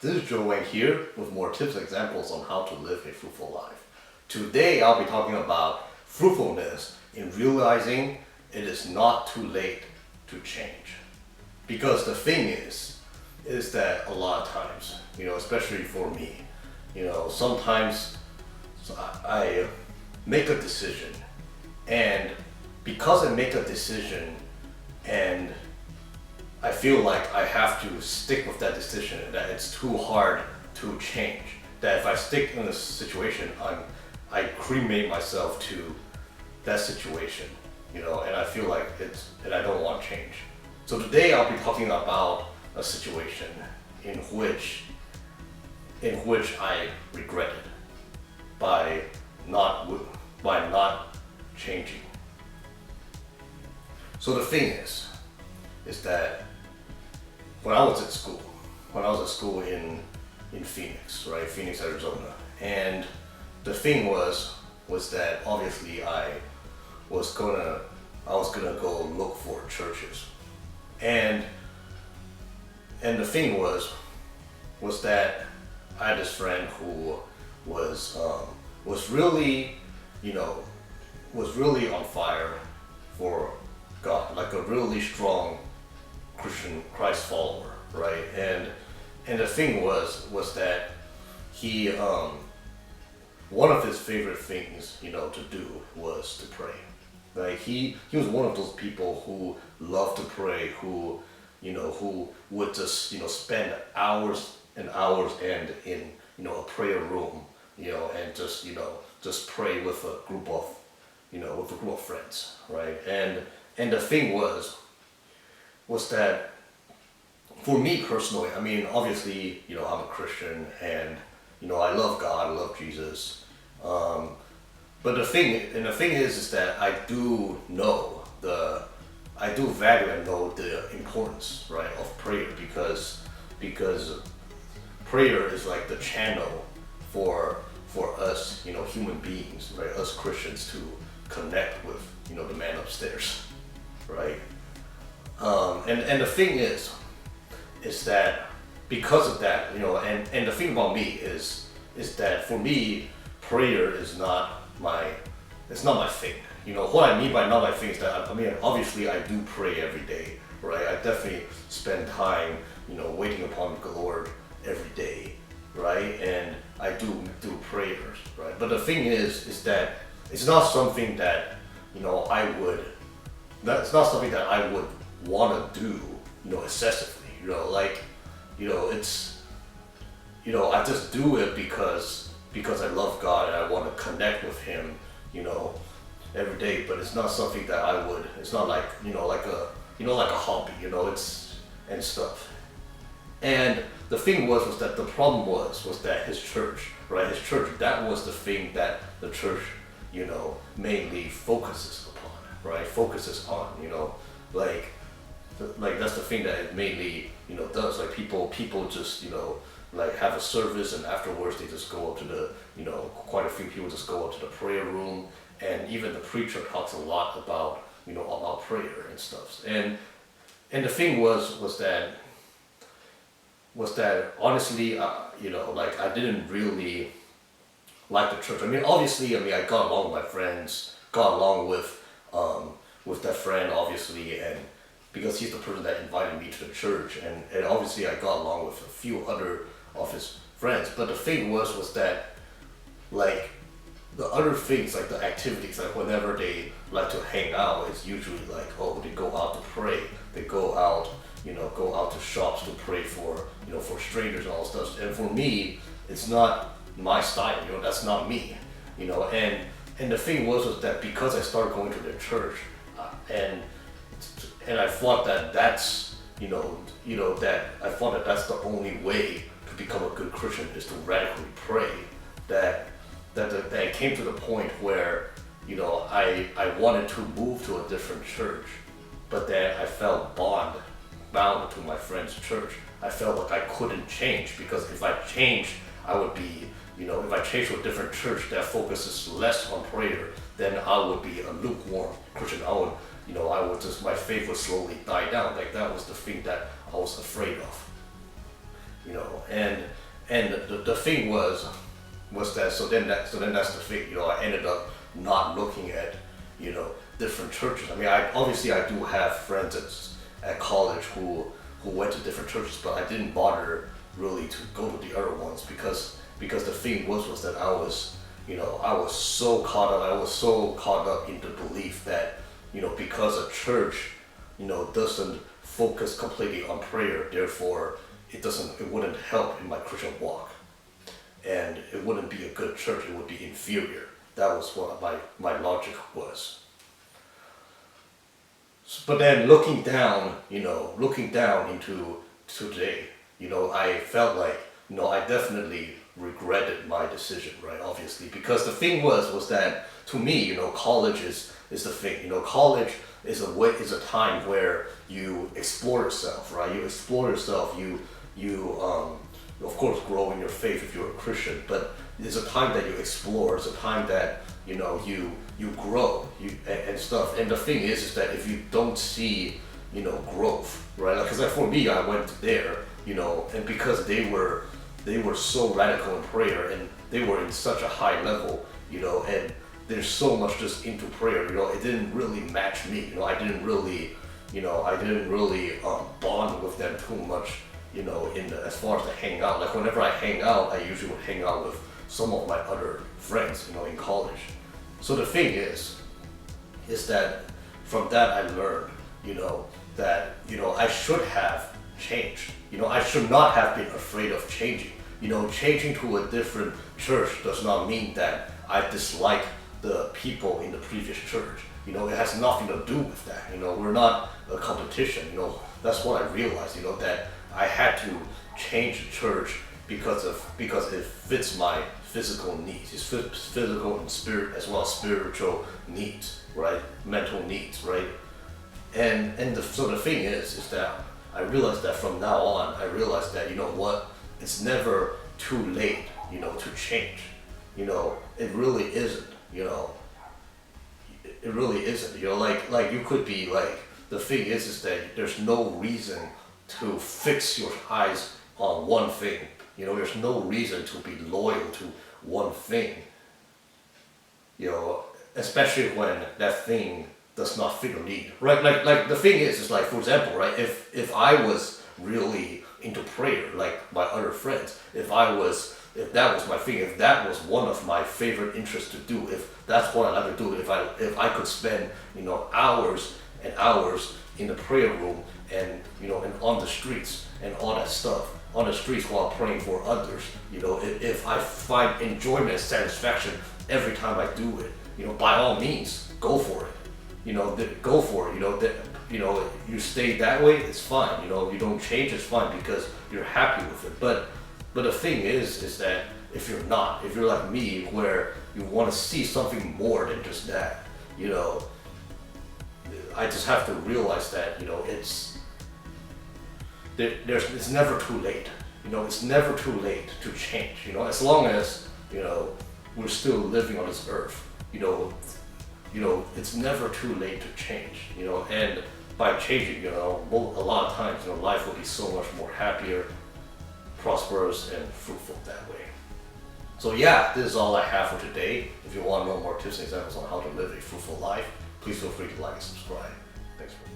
This is Joe Wang here with more tips and examples on how to live a fruitful life. Today I'll be talking about fruitfulness in realizing it is not too late to change. Because the thing is that a lot of times, especially for me, sometimes I make a decision, and because I make a decision and I feel like I have to stick with that decision, that it's too hard to change, that if I stick in a situation, I cremate myself to that situation, and I feel like and I don't want change. So today I'll be talking about a situation in which I regretted by not changing. So the thing is that when I was at school in Phoenix, right, Phoenix, Arizona, and the thing was that obviously I was gonna go look for churches, and the thing was that I had this friend who was really on fire for God, like a really strong Christian Christ follower, right? And the thing was that he one of his favorite things to do was to pray. Like he was one of those people who loved to pray, who would just spend hours and hours and in a prayer room, and just pray with a group of friends, right? And the thing was that for me personally, I mean, obviously, I'm a Christian, and I love God, I love Jesus. But the thing is that I do value and know the importance, right, of prayer, because prayer is like the channel for us, human beings, right, us Christians, to connect with, the man upstairs, right? And the thing is that because of that, and the thing about me is that for me, prayer is not my thing. What I mean by not my thing is that, obviously I do pray every day, right? I definitely spend time, waiting upon the Lord every day, right? And I do prayers, right? But the thing is that it's not something that, it's not something that I would want to do, excessively, it's, I just do it because I love God and I want to connect with Him, every day. But it's not something that I would. It's not like like a hobby, it's and stuff. And the thing was that the problem was that his church, right? His church, that was the thing that the church, mainly focuses upon, right? Focuses on, like that's the thing that it mainly, does. Like people just, like have a service, and afterwards they just go up to the, quite a few people just go up to the prayer room, and even the preacher talks a lot about, about prayer and stuff. And the thing was that honestly, like I didn't really like the church. Obviously, I got along with my friends, got along with that friend, obviously, and because he's the person that invited me to the church, and obviously I got along with a few other of his friends. But the thing was that, like, the other things, like the activities, like whenever they like to hang out, it's usually like, oh, they go out to pray, they go out to shops to pray for, for strangers and all stuff. And for me, it's not my style, that's not me, and the thing was that because I started going to the church, and I thought that that's, that I thought that that's the only way to become a good Christian, is to radically pray, that it came to the point where, I wanted to move to a different church, but then I felt bound to my friend's church. I felt like I couldn't change, because if I changed, I would be, if I changed to a different church that focuses less on prayer, then I would be a lukewarm Christian. My faith would slowly die down. Like that was the thing that I was afraid of. and the thing was that so then that's the thing. You know, I ended up not looking at, you know, different churches. I mean, I do have friends at college who went to different churches, but I didn't bother really to go to the other ones because the thing was that I was so caught up in the belief that, you know, because a church, you know, doesn't focus completely on prayer, therefore it wouldn't help in my Christian walk, and it wouldn't be a good church. It would be inferior. That was what my logic was. But then looking down into today, you know, I felt like, you know, I definitely regretted my decision, right? Obviously, because the thing was that to me, you know, college is the thing. You know, college is a time where you explore yourself, right? You explore yourself. You of course grow in your faith if you're a Christian, but it's a time that you explore. It's a time that, you know, you grow, and stuff. And the thing is that if you don't see, you know, growth, right? Because like for me, I went there, you know, and because they were so radical in prayer, and they were in such a high level, you know, and they're so much just into prayer, you know, it didn't really match me. You know, I didn't really bond with them too much, you know, as far as to hang out. Like whenever I hang out, I usually would hang out with some of my other friends, you know, in college. So the thing is that from that I learned, you know, that, you know, I should have changed. You know, I should not have been afraid of changing. You know, changing to a different church does not mean that I dislike the people in the previous church. You know, it has nothing to do with that. You know, we're not a competition. You know, that's what I realized, you know, that I had to change the church because it fits my physical needs. It's physical and spirit, as well as spiritual needs, right? Mental needs, right? So the thing is that I realized that from now on, I realized that, you know what, it's never too late, you know, to change. You know, it really isn't, you know. It really isn't, you know, like you could be like, the thing is that there's no reason to fix your eyes on one thing. You know, there's no reason to be loyal to one thing. You know, especially when that thing does not fit your need, right? Like the thing is like, for example, right? If I was really into prayer, like my other friends, if that was my thing, if that was one of my favorite interests to do, if that's what I like to do, if I could spend, you know, hours and hours in the prayer room, and, you know, and on the streets and all that stuff, on the streets while praying for others, you know, if I find enjoyment and satisfaction every time I do it, you know, by all means, go for it. You know, go for it. You know, you stay that way, it's fine. You know, you don't change, it's fine, because you're happy with it. But the thing is that if you're like me, where you want to see something more than just that, you know, I just have to realize that, you know, it's never too late. You know, it's never too late to change. You know, as long as, you know, we're still living on this earth, you know, it's never too late to change. You know, and by changing, you know, a lot of times, you know, life will be so much more happier, prosperous, and fruitful that way. So yeah, this is all I have for today. If you want to know more tips and examples on how to live a fruitful life, please feel free to like and subscribe. Thanks for